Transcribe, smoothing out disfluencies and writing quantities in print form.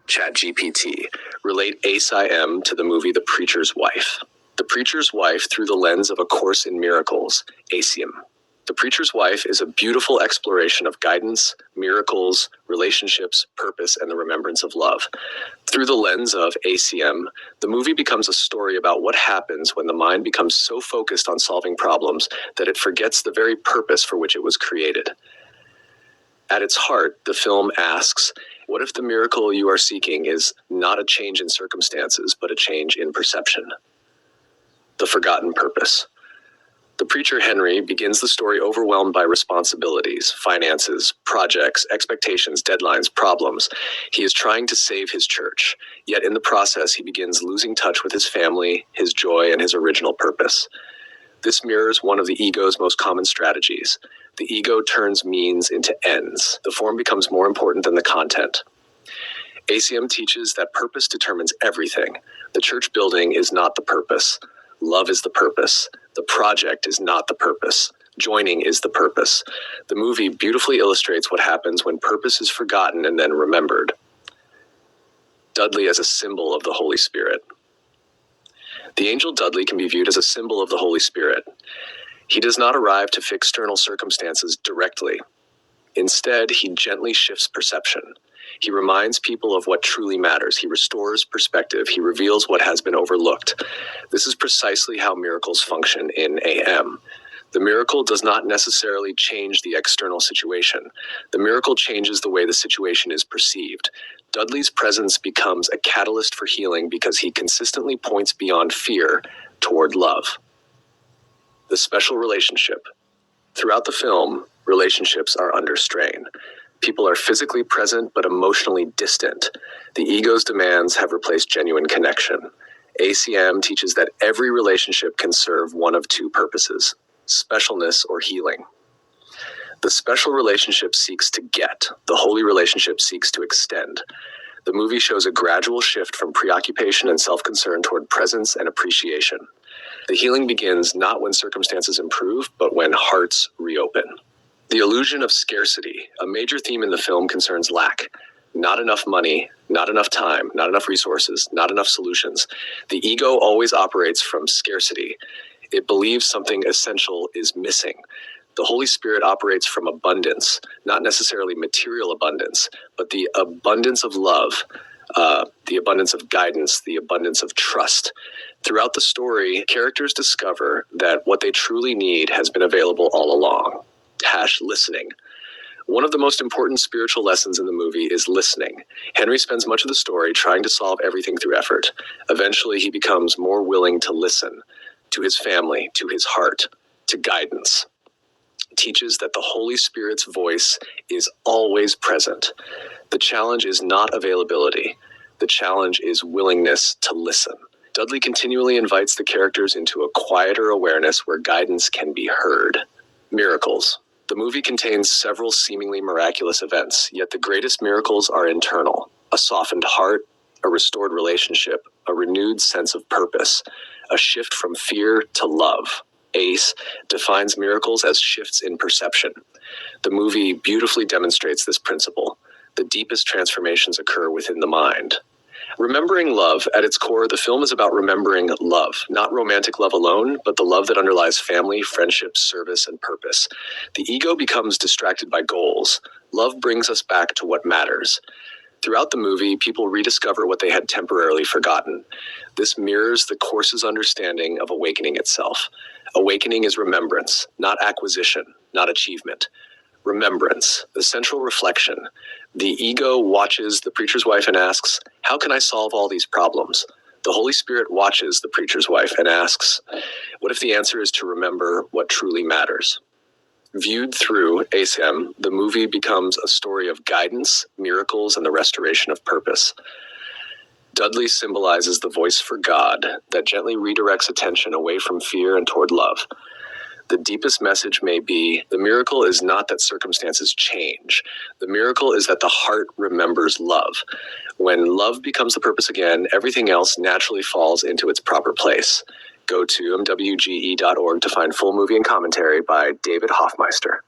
ChatGPT. Relate ACIM to the movie The Preacher's Wife. The Preacher's Wife through the lens of A Course in Miracles, ACIM. The Preacher's Wife is a beautiful exploration of guidance, miracles, relationships, purpose, and the remembrance of love. Through the lens of ACIM, the movie becomes a story about what happens when the mind becomes so focused on solving problems that it forgets the very purpose for which it was created. At its heart, the film asks, what if the miracle you are seeking is not a change in circumstances, but a change in perception? The forgotten purpose. The preacher Henry begins the story overwhelmed by responsibilities, finances, projects, expectations, deadlines, problems. He is trying to save his church, yet in the process he begins losing touch with his family, his joy, and his original purpose. This mirrors one of the ego's most common strategies. The ego turns means into ends. The form becomes more important than the content. ACIM teaches that purpose determines everything. The church building is not the purpose. Love is the purpose. The project is not the purpose. Joining is the purpose. The movie beautifully illustrates what happens when purpose is forgotten and then remembered. Dudley as a symbol of the Holy Spirit. The angel Dudley can be viewed as a symbol of the Holy Spirit. He does not arrive to fix external circumstances directly. Instead, he gently shifts perception. He reminds people of what truly matters. He restores perspective. He reveals what has been overlooked. This is precisely how miracles function in AM. The miracle does not necessarily change the external situation. The miracle changes the way the situation is perceived. Dudley's presence becomes a catalyst for healing because he consistently points beyond fear toward love. The special relationship. Throughout the film, relationships are under strain. People are physically present but emotionally distant. The ego's demands have replaced genuine connection. ACIM teaches that every relationship can serve one of two purposes: specialness or healing. The special relationship seeks to get. The holy relationship seeks to extend. The movie shows a gradual shift from preoccupation and self-concern toward presence and appreciation. The healing begins not when circumstances improve, but when hearts reopen. The illusion of scarcity, a major theme in the film, concerns lack. Not enough money, not enough time, not enough resources, not enough solutions. The ego always operates from scarcity. It believes something essential is missing. The Holy Spirit operates from abundance, not necessarily material abundance, but the abundance of love, the abundance of guidance, the abundance of trust. Throughout the story, characters discover that what they truly need has been available all along. Listening. One of the most important spiritual lessons in the movie is listening. Henry spends much of the story trying to solve everything through effort. Eventually, he becomes more willing to listen to his family, to his heart, to guidance. Teaches that the Holy Spirit's voice is always present. The challenge is not availability. The challenge is willingness to listen. Dudley continually invites the characters into a quieter awareness where guidance can be heard. Miracles. The movie contains several seemingly miraculous events, yet the greatest miracles are internal. A softened heart, a restored relationship, a renewed sense of purpose, a shift from fear to love. ACE defines miracles as shifts in perception. The movie beautifully demonstrates this principle. The deepest transformations occur within the mind. Remembering love, at its core, the film is about remembering love, not romantic love alone, but the love that underlies family, friendship, service, and purpose. The ego becomes distracted by goals. Love brings us back to what matters. Throughout the movie, people rediscover what they had temporarily forgotten. This mirrors the Course's understanding of awakening itself. Awakening is remembrance, not acquisition, not achievement. Remembrance, the central reflection. The ego watches the preacher's wife and asks, how can I solve all these problems? The Holy Spirit watches the preacher's wife and asks, what if the answer is to remember what truly matters? Viewed through ACIM, the movie becomes a story of guidance, miracles, and the restoration of purpose. Dudley symbolizes the voice for God that gently redirects attention away from fear and toward love. The deepest message may be, the miracle is not that circumstances change. The miracle is that the heart remembers love. When love becomes the purpose again, everything else naturally falls into its proper place. Go to mwge.org to find full movie and commentary by David Hoffmeister.